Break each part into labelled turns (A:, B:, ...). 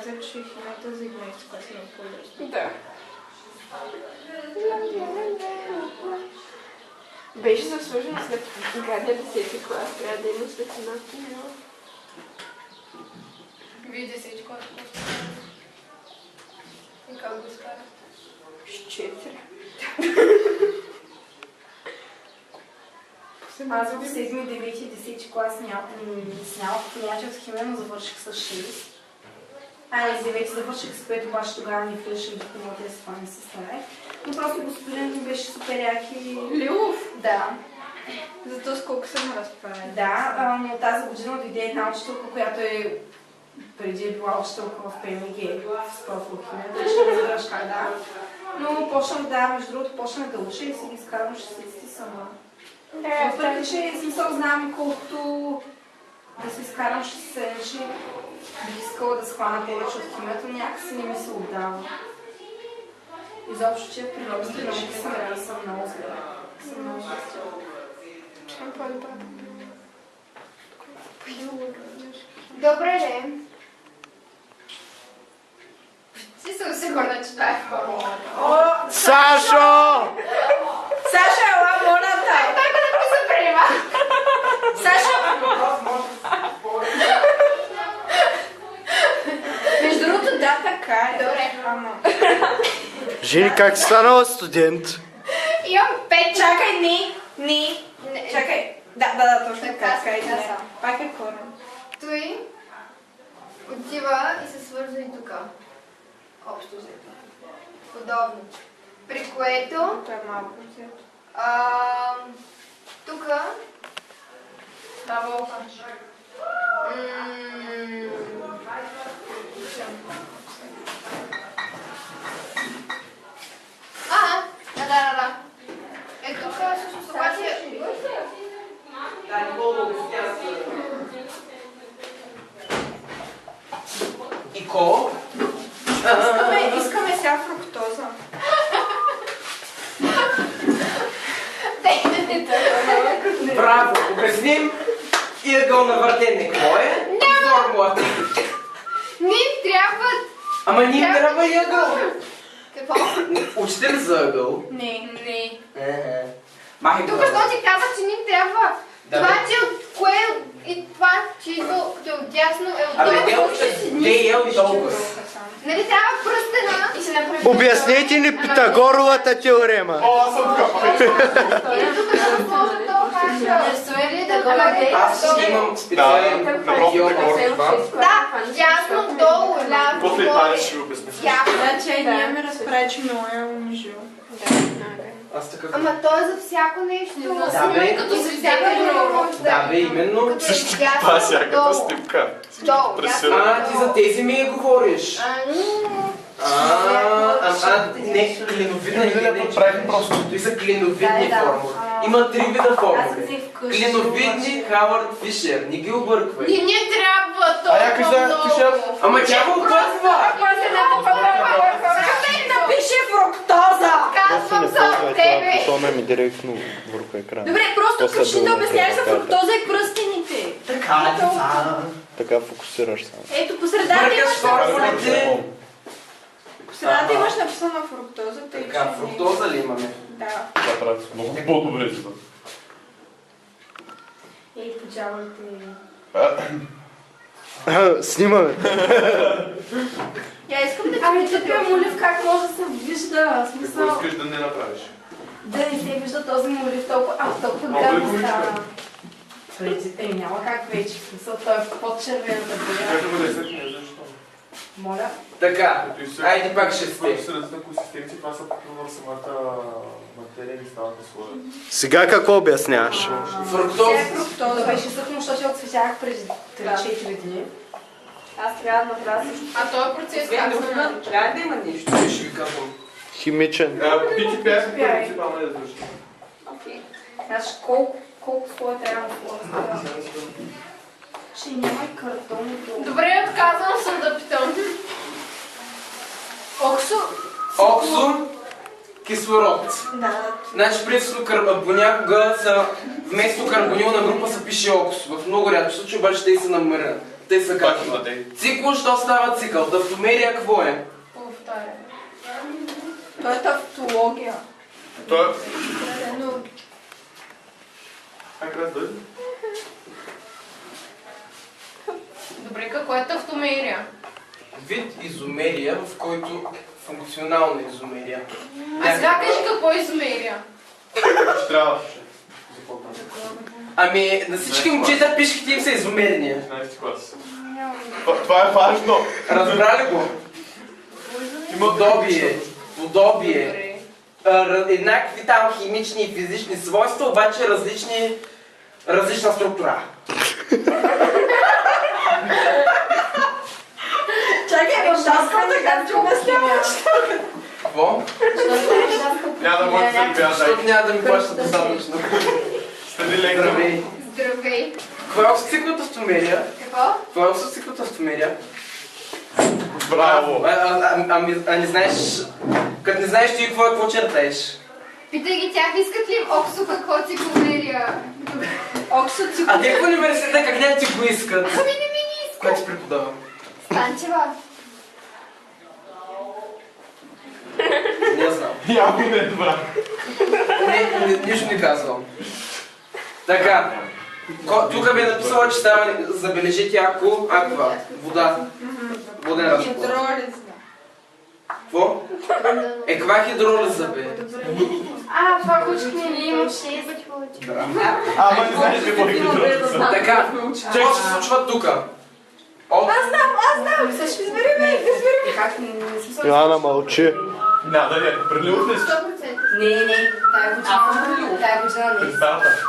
A: каза, че химията за 11 клас е много по-лесно.
B: Да. Беше заслужено след гадния 10 клас, трябва да има светлина.
C: Вие 10 клас и как го изкарате?
B: С 4.
D: Аз в 7, 9 и 10 клас нямах понятие от химия, но завърших с 6. С 9 завърших с 5, обаче тогава не влезших до химията и с това не се старах. Но просто господин ми беше супер як и...
A: Лилов?
D: Да.
A: Зато с колко съм разправя.
D: Да, но тази година дойде една учителка, която преди е била учителка в ПМГ, в профилхимия, ще не разбираш как да. Но почнах между другото почнах да уча и си ги изкарвам 60 сама. Въпреки, че смисъл знам колкото да се изкарам 60, че бих искала да схвана повече от химията, но някакси не ми се отдава. Изобщо, че природните науки съм много зле.
B: Съм по-добре.
C: Добре, де. Си съм сигурна, че това е хора.
E: Сашо!
D: Саша, ела, моля те!
C: Той го написа преди малко.
D: Саша! Между другото, да, така е.
C: Добре.
D: Ама...
E: Жени, как си станала студент?
C: Имам 5.
D: Чакай, не. Чакай. Да, точно така. Пак е корен.
C: Той отива и се свърза и тук. Общо взето. Подобно. При което
A: Това е малко взето.
C: тук
A: Става ока.
C: Да. Е, тук всъщност обаче...
F: Ико?
A: Искаме сега фруктоза.
F: Браво! Обясним и ъгъл на въртене. Какво е? Формулата.
C: Ни трябва...
F: Ама ни им трябва и ъгъл.
C: Какво?
F: Учите ли за ъгъл?
C: Не.
F: Махай
C: Тук
F: това.
C: що ти каза, че ни трябва.
F: Да,
C: Това,
F: бе.
C: че от кое и това, че идва като е отдясно, е
F: Абе,
C: отдолу.
F: не е ел и толкова.
C: Нали трябва пръстена и се направи...
E: Обяснете ни Питагоровата теорема.
C: Или тук ще сложа това хаша. Или да бъде...
F: Аз ще имам специален регион.
C: Да, дясно, долу, ляво,
G: После Италия ще ви обясня.
A: Значи, ние ме разправя, че много е унижил.
F: Аз такъв.
C: Ама то е за всяко нещо.
F: Да, бе.
C: Като за всяко друго.
F: Да, бе, именно.
C: Като е
G: Също
C: дясно,
G: това е всякаква
C: долу.
G: стъпка.
C: Долу,
G: През
C: дясно.
F: Ти за тези ми говориш. Не, клиновидна не
G: правим просто.
F: Той са клиновидни
D: Да.
F: формули. Има 3 вида
D: Аз
F: формули.
D: взех вкъщи.
F: Клиновидни, Хауърд, Фишер. Не ги обърквай.
C: Не ни трябва
G: я кажа,
C: толкова
G: ти ще-
C: много.
F: Ама тя го обърква!
D: Напиши фруктоза!
C: Казвам за тебе.
E: Ми директно върху екрана.
D: Добре, просто
E: После
D: почни да
E: долу
D: обясняваш за
E: трябва да
D: фруктоза и пръстените.
F: Така,
E: Така фокусираш само.
D: Ето, по средата
F: Бъркаш
D: имаш
F: формулите.
A: По средата имаш написана фруктоза, тъй че...
F: Така, фруктоза ли имаме?
A: Да.
G: Това прави много по-добре за това.
D: Ей, почавайте.
E: Снимаме.
D: Я искам да кажа, че тук е молив как може да се вижда.
G: Какво
D: Смисъл,
G: искаш да не направиш?
D: да не се вижда този молив толкова, толкова
G: Много
D: гадно
G: леко
D: става. Преди няма как вече. Смисъл, той е под червената боя.
G: Как да бъде сетне, защо?
D: Моля.
F: Така,
G: Като и
F: айде пак ще
G: Това
F: сте.
G: се различна консистенция, това са в самата материя и стават условия.
E: Сега какво обясняваш?
F: Фруктоза.
D: Фруктоза беше съхно, защото я отцветях преди 3-4 дни. Аз трябва да направя също.
C: А този процес как се
F: Трябва да има нещо. Ще ви казвам.
E: Химичен.
G: Пити пясък принципално е различно.
D: Знаеш колко слоя трябва да сложа? Ще няма и картон.
C: Добре, отказвам съм да питам.
F: Оксо, кислород.
D: Да.
F: Значи принципно понякога вместо карбонилна група се пише оксо. В много рядко случаи обаче те се Те са
G: Пак
F: как?
G: владей.
F: Цикъл, що става цикъл? Тавтомерия какво е?
B: Повтаря.
A: Това е тавтология.
G: Той е...
A: Но
G: Как раз дойде?
C: Добре, какво е тавтомерия?
F: Вид изомерия, в който функционална изомерия.
C: А сега кажи какво е изомерия.
G: Ще трябва. Запомням.
F: Ами, на всички момчета пишките им са изомерни.
G: 11 клас. Това е важно.
F: Разбрали го? Подобие. Подобие. Еднакви там химични и физични свойства, обаче различна структура.
A: чакай, въпросната как ти обясняваш?
F: Какво?
G: Няма да може да се бяда.
F: Защото няма да ми плащат достатъчно.
G: Следи лекар.
F: Здравей.
C: Здравей.
F: Какво е оксициклната автомерия?
C: Какво?
F: Какво е оксициклната автомерия?
G: Браво.
F: А не знаеш... Като не знаеш ти какво чертаеш?
C: Питай ги тях, искат ли оксо какво цикломерия?
F: А те в университета как не ти го искат?
C: Ами не ми ги искат.
F: Кой ти преподава?
C: Станчева.
F: Не знам.
G: Явно не е добра.
F: Нищо не казвам. Така. Тук бе написала, че става, забележите, аква, вода. Воден разтвор.
A: Хидролиза.
F: Какво? Каква хидролиза бе?
C: Това учехме ли имам 6?
G: Ама не знаеш какво е хидролиза.
F: Така, какво се случва тук?
A: Аз знам, измери ме.
D: Как не смисъл?
E: Йоанна мълчи.
G: Няма да не. Прелил ли си?
C: 100%.
D: Не, тая година не е.
G: Старата.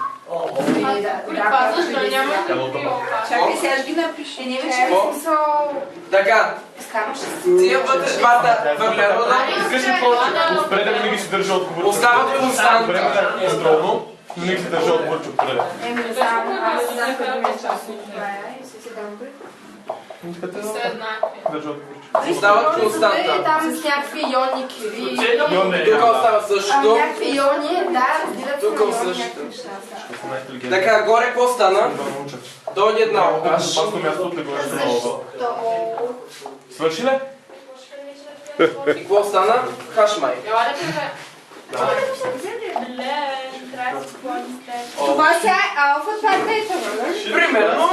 B: Припазваш, но няма да
G: Едното.
B: би оха.
A: Чакай, сега ще ги напиша.
D: Не беше смисъл.
F: Така,
D: Скараш
F: тия вътре двата въглерода
G: Искаш ли повече? Спре да винаги си държа отговор.
F: остават константи.
G: Време да е контролно, но винаги си държа отговор, че отпред.
D: не знам, аз не знам къде ми е част от това. И си дам го.
B: Са еднакви.
G: Държа отговор.
F: Остават константа.
C: Там с някакви иони киви.
F: Тук остава същото.
C: Някакви иони, да, разделят се
F: Тук
C: на иони,
F: същото.
C: някакви неща.
F: Така, горе какво стана? Дойде една OH.
G: Опасно място от него ще нова.
C: Защо?
G: Свърши ли?
F: И какво стана? Хашмай.
B: Ела да кажа.
A: Това сега е алфа, това е бета, нали?
F: Примерно,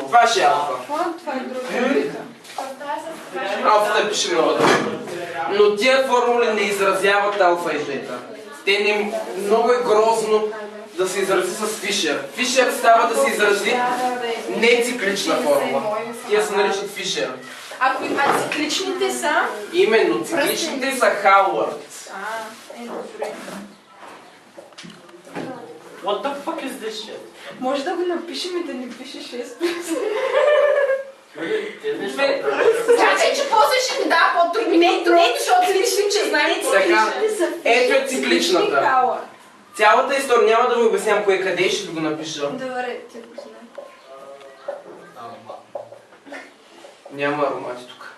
F: това ще е алфа.
A: Това е друга.
F: Алфата пише много добре. Но тия формули не изразяват алфа и бета. Те не... Много е грозно да се изрази с Фишер. Фишер става да се изрази нециклична формула. Тия се наричат Фишер.
A: Ако цикличните са...
F: Именно, цикличните са Хауърд.
A: Добре.
H: What the fuck is this shit?
A: Може да го напишем и да ни пише 6 плюс.
C: Чакай, че после ще ми дава по-трудни контроли, защото си мислим, че знаем.
F: Сега, ето е цикличната. Цялата история няма да ви обяснявам кое къде и ще ви го напиша.
A: Добре, ти го знае.
F: Няма аромати тук.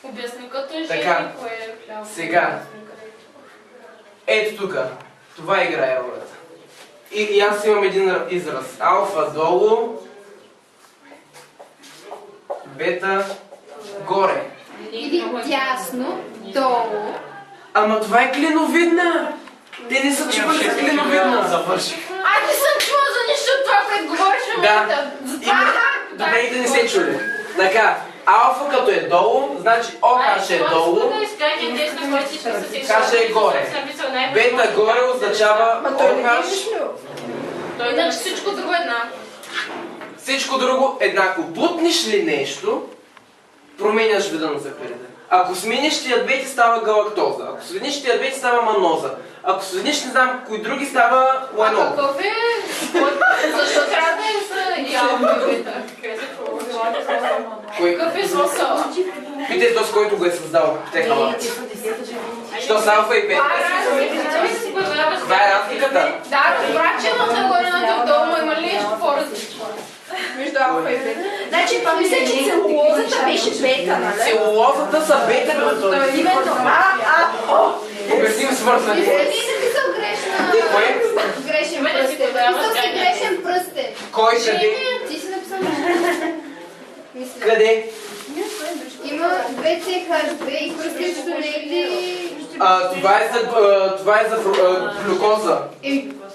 B: Обясни като е
F: Така,
B: жени, кое е хляб.
F: сега. Ето тук. Това играе ролята. И аз имам един израз. Алфа долу, бета горе.
C: Или дясно, долу.
F: Ама това е клиновидна! Те не са чували за клиновидна.
C: Ай, не съм чула за нищо от това, което говориш в момента.
F: Добре, и да не се чули. Така, алфа като е долу, значи OH е долу, H е горе. Бета горе означава OH,
B: Той иначе всичко друго е еднакво.
F: всичко друго еднакво. Бутнеш ли нещо, променяш вида на захарите. Ако смениш тия двете, става галактоза. Ако смениш тия двете, става маноза. Ако смениш не знам кои други, става
B: А
F: ланол.
B: какъв е? Защо трябва да им са яловете? Какъв е смисъл?
F: Питай този, който го е създал. Те халат. Що са алфа и бета? Това е разликата.
B: Да, разбра, че едното е горе, едното е долу, но има ли нещо по-различно?
A: Между алфа и бета. Значи, мисля, че целулозата беше бета, нали?
F: Целулозата са бета.
A: Именно.
F: Обясним свързани.
C: Ти си написал грешна...
F: Кое?
C: Грешен
B: Ме да си
C: пръст.
B: подаваш
C: Написал си
B: гаджет.
C: грешен пръст
F: Кой къде?
C: Ти си написал. Мисля.
F: Къде?
C: Има 2CH2 и кръстичето не е ли...
F: Това е за глюкоза.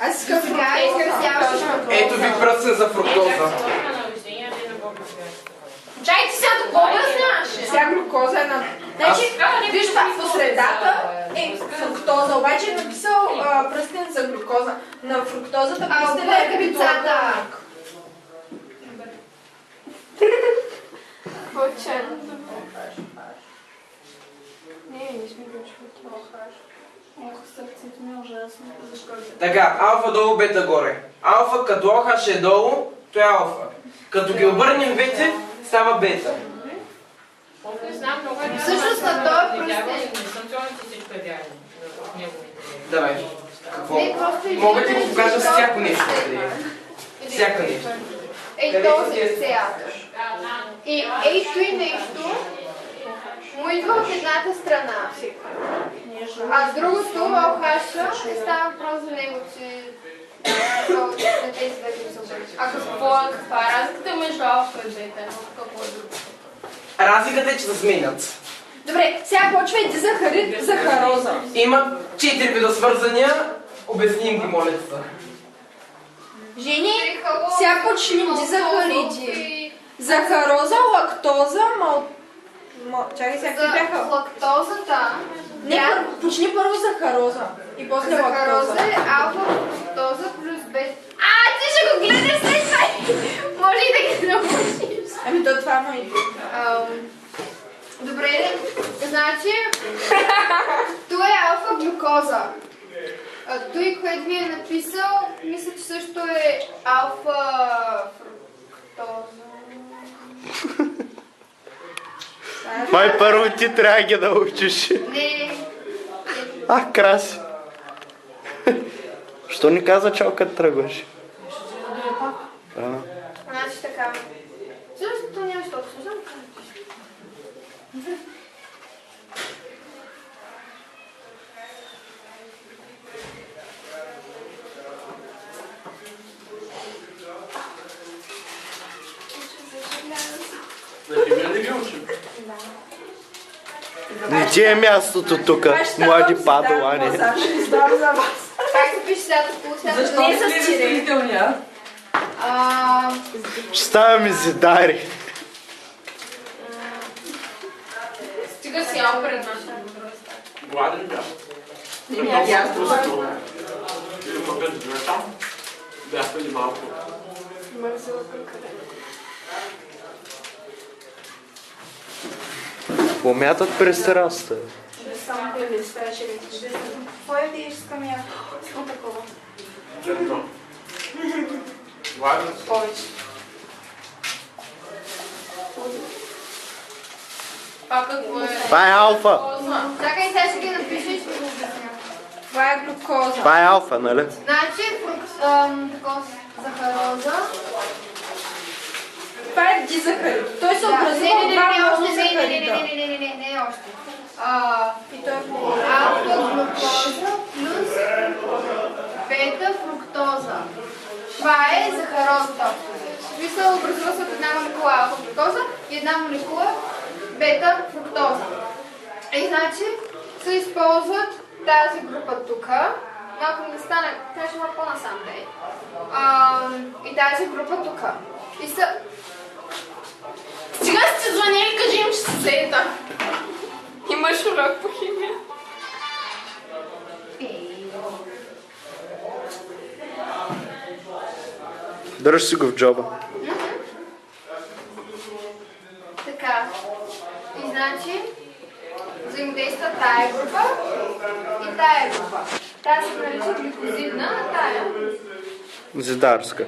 C: Аз искам сега изкърсяваш.
F: Ето ви пръстен за фруктоза.
A: Чай, ти сега да обясняваш.
D: Вся глюкоза е на... Значи, виж това, по средата е фруктоза, обаче е написал пръстен за глюкоза. На фруктозата пръстен е
C: капицата.
B: Отчаяно. Не сме го
A: Ох, сърцето ми е ужасно. Защо?
F: Така, алфа долу, бета горе. Алфа като ОХ е долу, то е алфа. Като ги обърнем вече, става бета.
H: Не знам, много е.
C: Всъщност на този пръстен.
H: Всичко е вярно.
F: Давай. Какво?
C: Не, просто
F: Мога да ти го
C: изглежда,
F: покажа
C: че
F: всяко
C: този
F: нещо.
C: пръстен.
F: Всяко нещо.
C: Ей, този е сега. И ей, той нещо му идва от едната страна. А другото, ОХ, не става въпрос за него, че на тези две са.
A: А каква е разликата между алфа и бета? Какво е друго?
F: Разликата е, че се сменят.
D: Добре, сега почва и захарит, захароза.
F: Има 4 вида свързания. Обясним ги, моля се.
D: Жени, сега почнем дизахариди. Захароза, лактоза, чакай сега,
C: За
D: какви бяха?
C: лактозата,
D: Не, почни първо захароза и после
C: захароза
D: лактоза.
C: е алфа фруктоза плюс бета. Ти ще го гледаш след това! Може и да ги научиш.
D: Ами то това му идва.
C: Добре, значи, това е алфа глюкоза. Той, което ви е написал, мисля, че също е алфа фруктоза.
E: Май първо ти трябва ги да учиш.
C: Не.
E: Краси. Що ни каза чао като тръгваш?
C: Значи така. Също то няма що обсъждам.
G: Да ги учим.
E: Не ти е мястото тук, млади падолани.
D: Ще издам за вас.
C: Как се пише сега по
B: Защо не с разделителния?
E: Ще ставаме зидари.
A: Стига си ял пред нас.
G: Гладен бях.
B: Не ми ядяхте.
G: Или пък да бях там. Бях преди малко.
E: Помятат през терасата.
D: Само да не ставаше вече. Какво е да еш с камя? Само такова.
G: Ето. Гладен си.
D: Повече.
A: Пак какво е?
E: Това е алфа.
C: Чакай, сега ще ги напиша и ще го обясня.
D: Това е глюкоза.
E: Това е алфа, нали?
C: Значи, захароза.
D: Това е дизахарид. Той се образува от два монозахарида.
C: Не, още.
D: И той е
C: Алфа глюкоза плюс бета фруктоза. Това е захарозата. Смисъл, образува се от една молекула алфа глюкоза и една молекула бета фруктоза. И значи се използват тази група тук. Малко не стане, трябваше малко по-насам да е. И тази група тук. И са...
A: Сега сте звънели, кажи им, че се заета.
B: Имаш урок по химия.
E: Дръж си го в джоба.
C: Така. И значи взаимодейства тая група и тая група. Тая се нарича гликозидна, а тая...
E: Зидарска.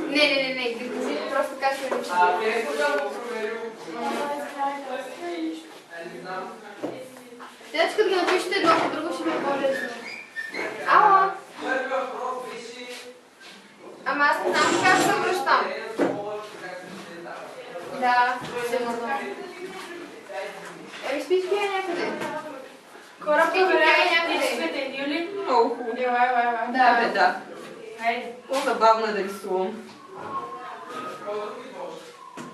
C: Не, гликозидна просто така се нарича. Значи като ги напишете едно по друго ще ми е по-лесно. Ала! Ама аз не знам как се обръщам. Да, сигурно. Спички е някъде.
A: Кораб
C: Спички е
A: проверява
C: някъде.
A: светени, ли?
B: Много хубаво.
A: Елай.
C: Да.
B: Да.
A: Хайде, по-забавно да рисувам.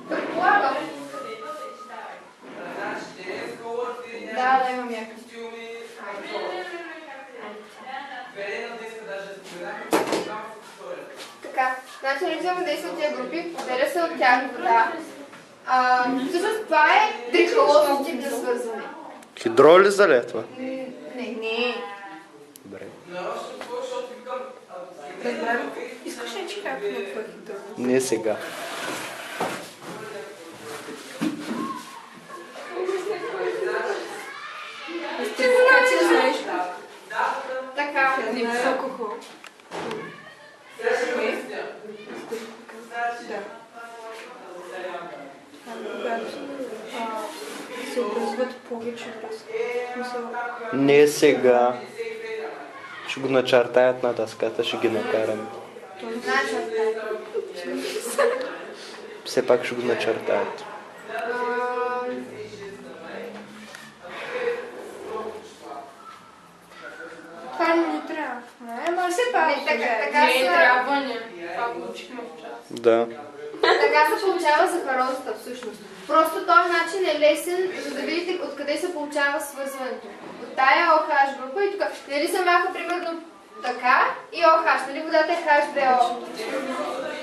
C: Предполагам. Да, имам някакъв. Така, значи наричаме действат тия групи, поделя се от тях вода. Всъщност това е дрихалозен тип на свързване.
E: Хидролиза ли е това?
C: Не.
E: Добре.
D: Искаш ли, че как на това хитро?
E: Не сега.
D: Как знаеш?
C: Така.
D: Не високо. Се образуват повече връзки.
E: Не сега. Ще го начертаят на дъската, ще ги накараме. Все пак ще го начертаят.
D: Това не трябва. Ама все пак.
C: Така
B: Не
C: се...
B: трябва, не. Това го учихме в час.
E: Да.
C: Така се получава захарозата всъщност. Просто този начин е лесен, за да видите откъде се получава свързването. От тая OH група и тук. Нали се маха примерно така и OH, нали водата е H2O.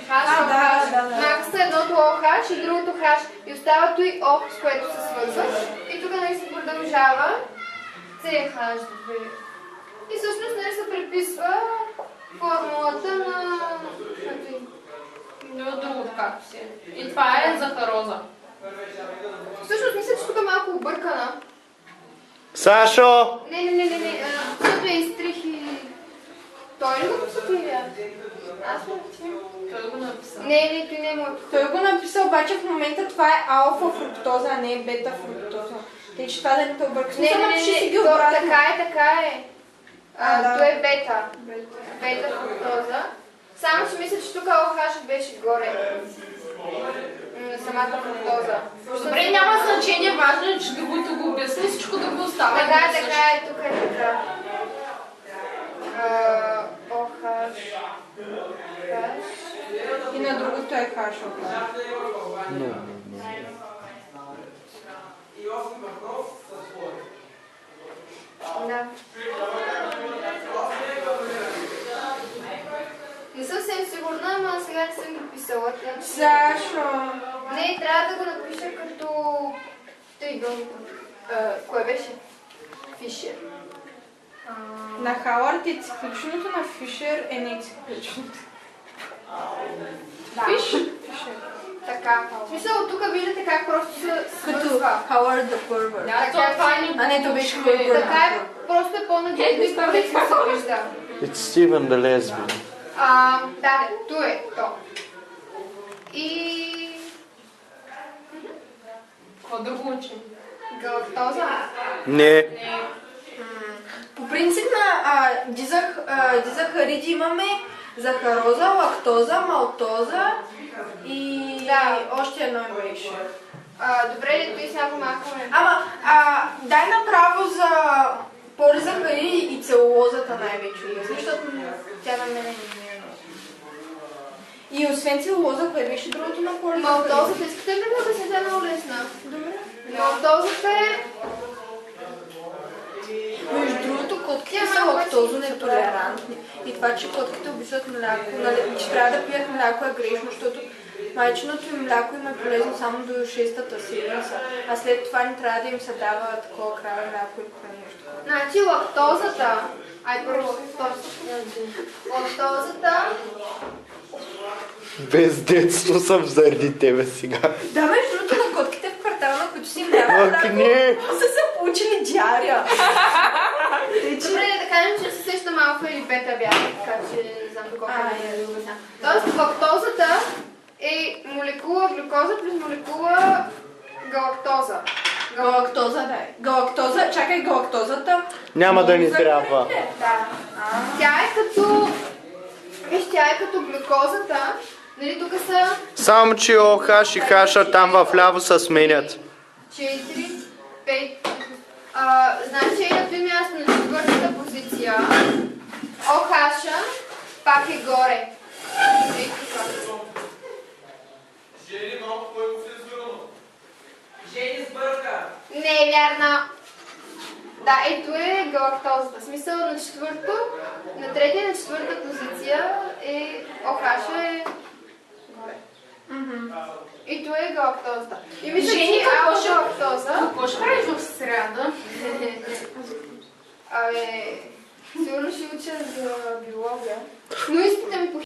C: Маха се едното OH и другото H и остава той O, с което се свързва. И тук нали се продължава CH2. И всъщност нали се приписва формулата на...
B: Но друго както си. И това е захароза.
C: Всъщност мисля, че тук е малко объркана.
E: Сашо!
C: Не. Защото я изтрих и... Той ли го написа или аз? Аз му
B: Той го написа.
C: Не, той не е моето.
D: Той го написа, обаче в момента това е алфа фруктоза, а не е бета фруктоза. Тъй, че това да не те обърка.
C: Не, така е.
D: Да.
C: Той е бета. Бета фруктоза. Само, че мисля, че тук OH беше горе. На самата фруктоза.
B: Добре, няма значение, важно е, че другото го обясни, всичко да го остава.
C: Така е, тук е така. OH.
D: И на другото е каша.
C: Да. Не съм съвсем сигурна, ама сега не съм ги писала.
D: Сашо!
C: Не, трябва да го напиша като триъгълник. Кое беше? Фишер.
D: На Хауърд е цикличното, на Фишер е не цикличното.
C: Да. Фишер. Така. В смисъл, тук виждате как просто се
D: Като
C: свързва.
D: Хауърд да първа.
B: Да, това ни
D: А не, то беше Хауърд.
C: Така е, просто е по-надежно и по-лесно се вижда.
E: It's Steven the Lesbian.
C: Да, ту е то. И...
B: Какво да го учим?
C: Галактоза.
E: Не.
D: По принцип на дизахариди имаме захароза, лактоза, малтоза и още едно беше.
C: Добре ли, той сега го махаме?
D: Ама, дай направо за полизахариди и целулозата най-вече, защото тя на мене не е много. И освен целулоза, кое беше другото на полизахариди?
C: Малтозата, искате ли да се даде много лесна? Добре. Малтозата е...
D: Между другото, котките са лактозно нетолерантни. И това, че котките обичат мляко, че трябва да пият мляко е грешно, защото майчиното им мляко им е полезно само до 6-та седмица. А след това не трябва да им се дава такова краве мляко или нещо.
C: Значи лактозата... първо лактозата...
E: Без детство съм заради тебе сега.
D: Да, между другото, на котките в квартала, на които си им дава
E: Ах, не!
D: са се получили диария.
C: Добре, да кажем, че се сеща малка или бета бяха, така че не знам колко е да обясня. Тоест, лактозата е молекула глюкоза плюс молекула галактоза.
D: Галактоза, да е. Галактоза, чакай, галактозата.
E: Няма да ни трябва.
C: Да. Тя е като... Виж, тя е като глюкозата. Нали, тук са...
E: Само, че OH и H там в ляво се сменят.
C: 4, 5... Значи е на това място на четвъртата позиция. OH пак е горе. Да, ето е галактозата. В смисъл на четвърто, на третия и на четвърта позиция е OH е горе. Ето е галактозата. И мисля, че алфа-галактоза...
A: Какво ще правиш в среда?
C: Абе, сигурно ще уча за биология. Но изпита ми по